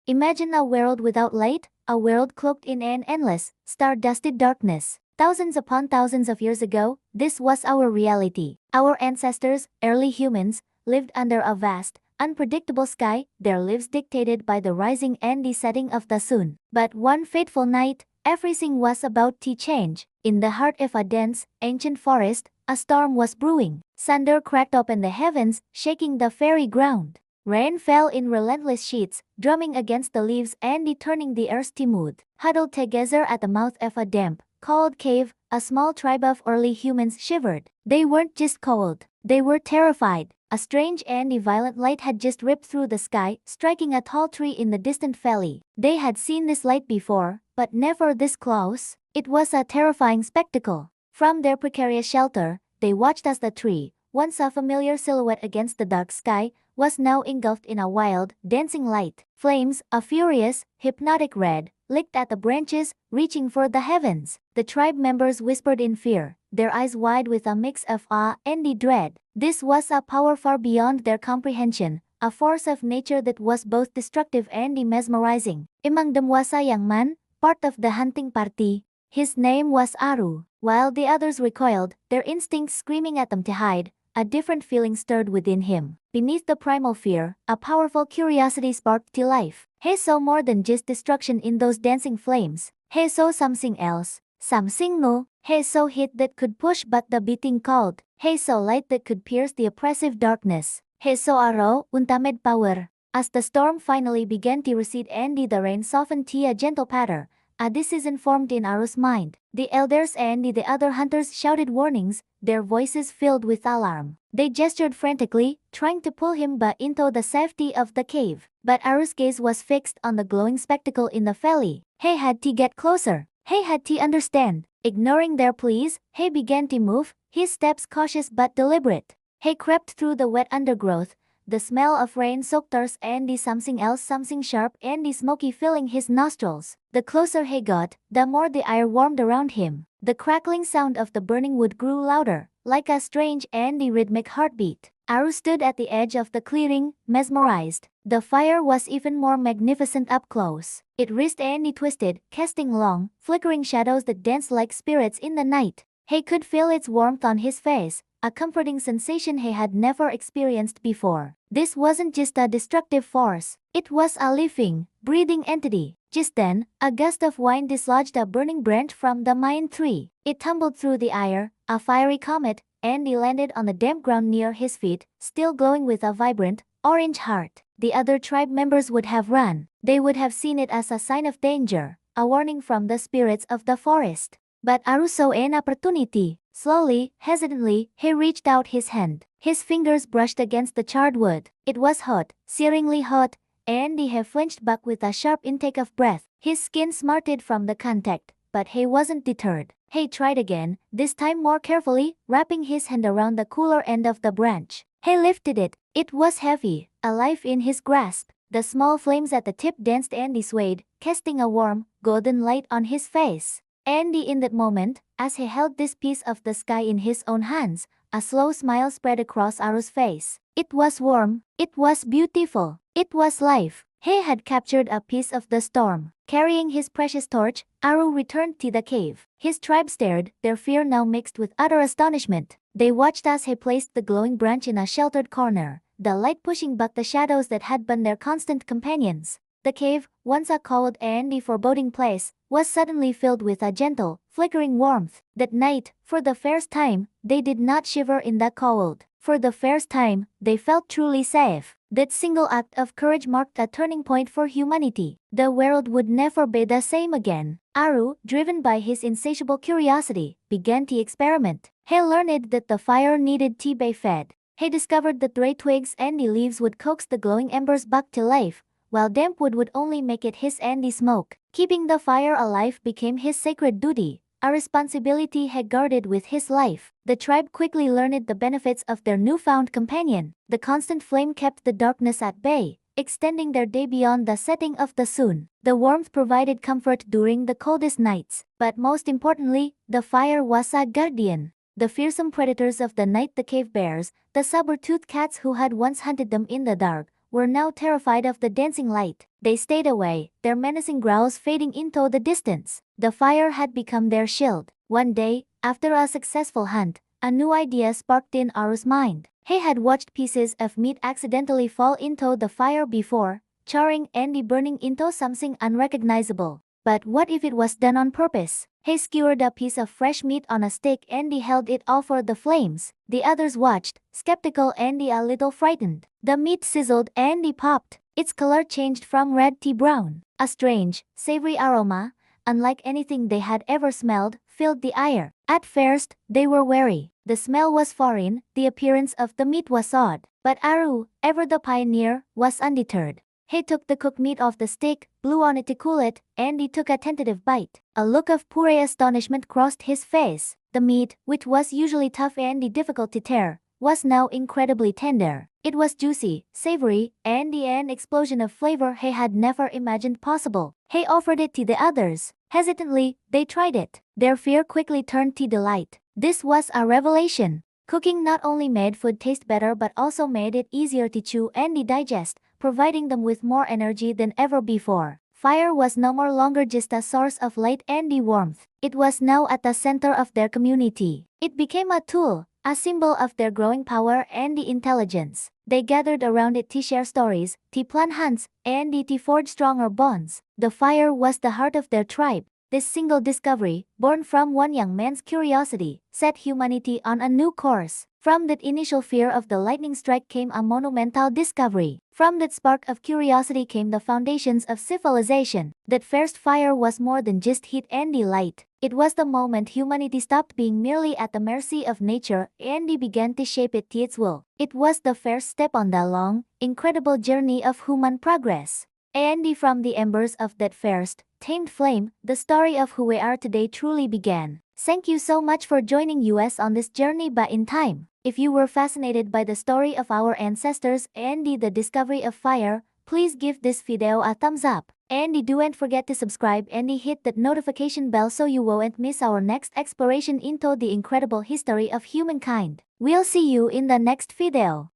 Imagine a world without light, a world cloaked in an endless, star-dusted darkness. Thousands upon thousands of years ago, this was our reality. Our ancestors, early humans, lived under a vast, unpredictable sky, their lives dictated by the rising and the setting of the sun. But one fateful night, everything was about to change. In the heart of a dense, ancient forest, a storm was brewing. Thunder cracked open the heavens, shaking the fairy ground. Rain fell in relentless sheets, drumming against the leaves and turning the earth to mud. Huddled together at the mouth of a damp, cold cave, a small tribe of early humans shivered. They weren't just cold, they were terrified. A strange and violent light had just ripped through the sky, striking a tall tree in the distant valley. They had seen this light before, but never this close. It was a terrifying spectacle. From their precarious shelter, they watched as the tree, once a familiar silhouette against the dark sky, was now engulfed in a wild, dancing light. Flames, a furious, hypnotic red, licked at the branches, reaching for the heavens. The tribe members whispered in fear, their eyes wide with a mix of awe and dread. This was a power far beyond their comprehension, a force of nature that was both destructive and mesmerizing. Among them was a young man, part of the hunting party. His name was Aru. While the others recoiled, their instincts screaming at them to hide, a different feeling stirred within him. Beneath the primal fear, a powerful curiosity sparked to life. He saw more than just destruction in those dancing flames. He saw something else, something new. He saw heat that could push back the beating cold. He saw light that could pierce the oppressive darkness. He saw a raw, untamed power. As the storm finally began to recede and the rain softened to a gentle patter, a decision formed in Aru's mind. The elders and the other hunters shouted warnings, their voices filled with alarm. They gestured frantically, trying to pull him back into the safety of the cave. But Aru's gaze was fixed on the glowing spectacle in the valley. He had to get closer. He had to understand. Ignoring their pleas, he began to move, his steps cautious but deliberate. He crept through the wet undergrowth, the smell of rain-soaked earth and something else, something sharp and smoky filling his nostrils. The closer he got, the more the air warmed around him. The crackling sound of the burning wood grew louder, like a strange and rhythmic heartbeat. Aru stood at the edge of the clearing, mesmerized. The fire was even more magnificent up close. It writhed and twisted, casting long, flickering shadows that danced like spirits in the night. He could feel its warmth on his face, a comforting sensation he had never experienced before. This wasn't just a destructive force, it was a living, breathing entity. Just then, a gust of wind dislodged a burning branch from the main tree. It tumbled through the air, a fiery comet, and landed on the damp ground near his feet, still glowing with a vibrant, orange heart. The other tribe members would have run. They would have seen it as a sign of danger, a warning from the spirits of the forest. But Aru saw an opportunity. Slowly, hesitantly, he reached out his hand. His fingers brushed against the charred wood. It was hot, searingly hot, and he flinched back with a sharp intake of breath. His skin smarted from the contact, but he wasn't deterred. He tried again, this time more carefully, wrapping his hand around the cooler end of the branch. He lifted it. It was heavy, alive in his grasp. The small flames at the tip danced and swayed, casting a warm, golden light on his face. And in that moment, as he held this piece of the sky in his own hands, a slow smile spread across Aru's face. It was warm, it was beautiful, it was life. He had captured a piece of the storm. Carrying his precious torch, Aru returned to the cave. His tribe stared, their fear now mixed with utter astonishment. They watched as he placed the glowing branch in a sheltered corner, the light pushing back the shadows that had been their constant companions. The cave, once a cold and foreboding place, was suddenly filled with a gentle, flickering warmth. That night, for the first time, they did not shiver in the cold. For the first time, they felt truly safe. That single act of courage marked a turning point for humanity. The world would never be the same again. Aru, driven by his insatiable curiosity, began to experiment. He learned that the fire needed to be fed. He discovered that dry twigs and the leaves would coax the glowing embers back to life, while damp wood would only make it hiss and smoke. Keeping the fire alive became his sacred duty, a responsibility he guarded with his life. The tribe quickly learned the benefits of their newfound companion. The constant flame kept the darkness at bay, extending their day beyond the setting of the sun. The warmth provided comfort during the coldest nights, but most importantly, the fire was a guardian. The fearsome predators of the night, the cave bears, the saber-toothed cats who had once hunted them in the dark, were now terrified of the dancing light. They stayed away, their menacing growls fading into the distance. The fire had become their shield. One day, after a successful hunt, a new idea sparked in Aru's mind. He had watched pieces of meat accidentally fall into the fire before, charring and burning into something unrecognizable. But what if it was done on purpose? He skewered a piece of fresh meat on a stick and held it all for the flames. The others watched, skeptical and a little frightened. The meat sizzled and popped. Its color changed from red to brown. A strange, savory aroma, unlike anything they had ever smelled, filled the air. At first, they were wary. The smell was foreign, the appearance of the meat was odd. But Aru, ever the pioneer, was undeterred. He took the cooked meat off the stick, blew on it to cool it, and he took a tentative bite. A look of pure astonishment crossed his face. The meat, which was usually tough and difficult to tear, was now incredibly tender. It was juicy, savory, and an explosion of flavor he had never imagined possible. He offered it to the others. Hesitantly, they tried it. Their fear quickly turned to delight. This was a revelation. Cooking not only made food taste better but also made it easier to chew and digest, providing them with more energy than ever before. Fire was no more longer just a source of light and warmth. It was now at the center of their community. It became a tool, a symbol of their growing power and intelligence. They gathered around it to share stories, to plan hunts, and to forge stronger bonds. The fire was the heart of their tribe. This single discovery, born from one young man's curiosity, set humanity on a new course. From that initial fear of the lightning strike came a monumental discovery. From that spark of curiosity came the foundations of civilization. That first fire was more than just heat and light. It was the moment humanity stopped being merely at the mercy of nature and began to shape it to its will. It was the first step on the long, incredible journey of human progress. And from the embers of that first, tamed flame, the story of who we are today truly began. Thank you so much for joining us on this journey back in time. If you were fascinated by the story of our ancestors and the discovery of fire, please give this video a thumbs up. And don't forget to subscribe and hit that notification bell so you won't miss our next exploration into the incredible history of humankind. We'll see you in the next video.